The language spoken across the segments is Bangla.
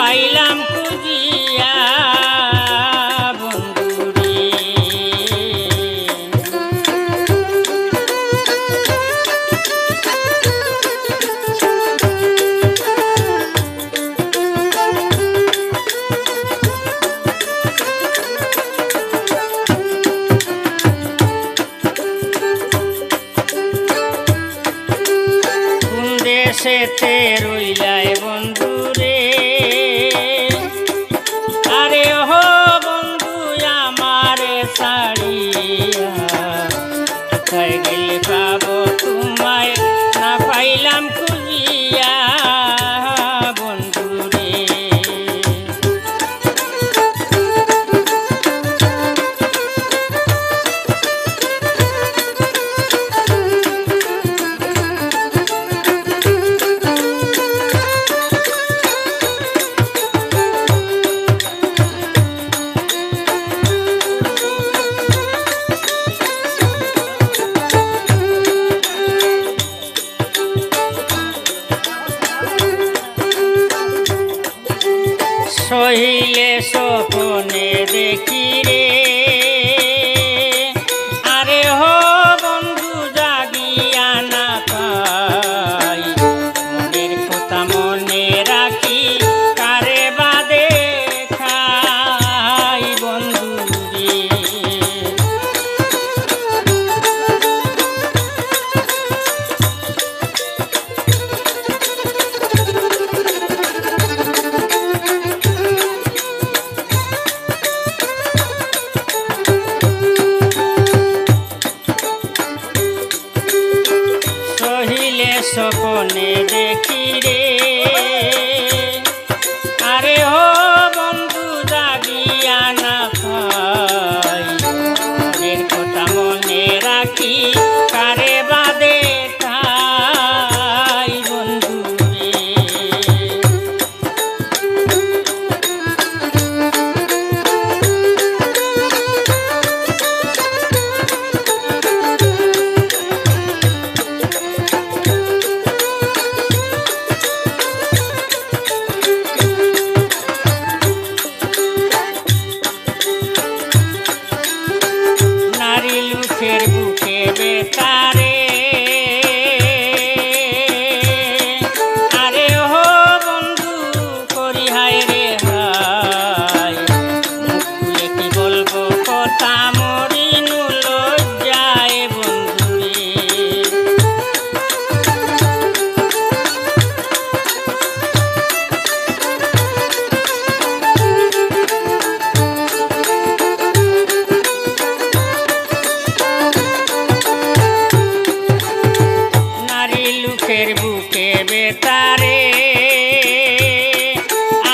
পাইলাম খুঁজিয়া বন্ধুরে। কোন দেশেতে রইলাই বন্ধুরে, আরে হো বন্ধু আমারে ছাড়িয়া, কোথায় গেলে পাবো তোমায় না পাইলাম খুঁজিয়া বন্ধুরে। সহিলে স্বপ্নে দেখি রে, আরে হো বন্ধু জাগিয়া না পাই, মনের কথা মনে রাখি কারে বাদে খাই বন্ধু রে। স্বপ্নে দেখি রে, আরে হো বন্ধু জাগিয়া না পাই, মনের কথা মনে রাখি কারে বাদে খাই বন্ধু রে। মুখের বুকে বেতারে, আরে হো বন্ধু করি হায় রে হায়, মুখ খুলে কি বলবো কথা মরিনু লজ্জায় বন্ধুরে। মুখের বুকে বেতারে,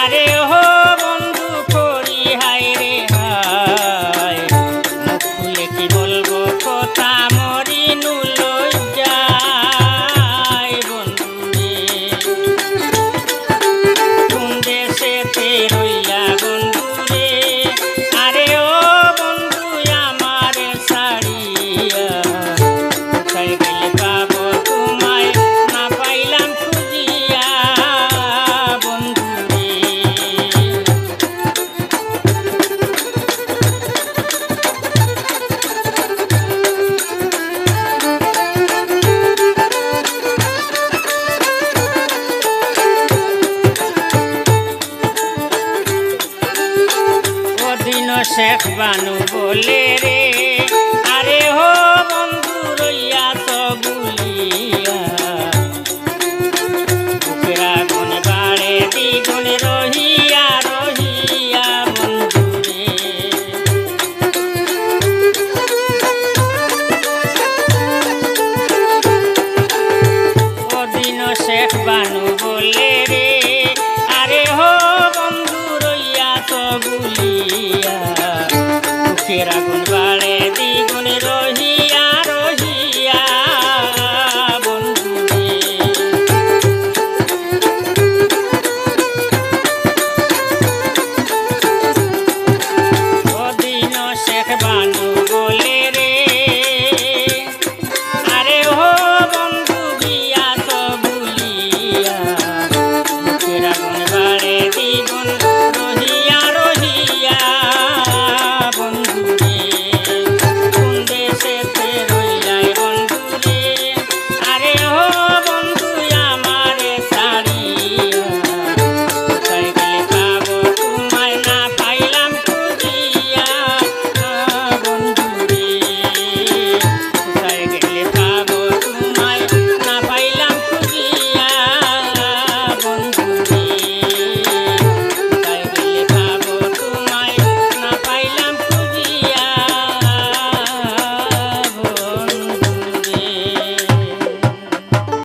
আরে হো বন্ধু করি হায় রে হায়, মুখ খুলে কি বলবো কথা মরিনু লজ্জায় বন্ধুরে। কোন দেশেতে রইলা বন্ধুরে, আরে ও বন্ধু আমারে ছাড়িয়া, কোথায় গেলে পাবো তোমায় না পাইলাম খুঁজিয়া বন্ধুরে। ওদিন শেখ বানু বলে রে,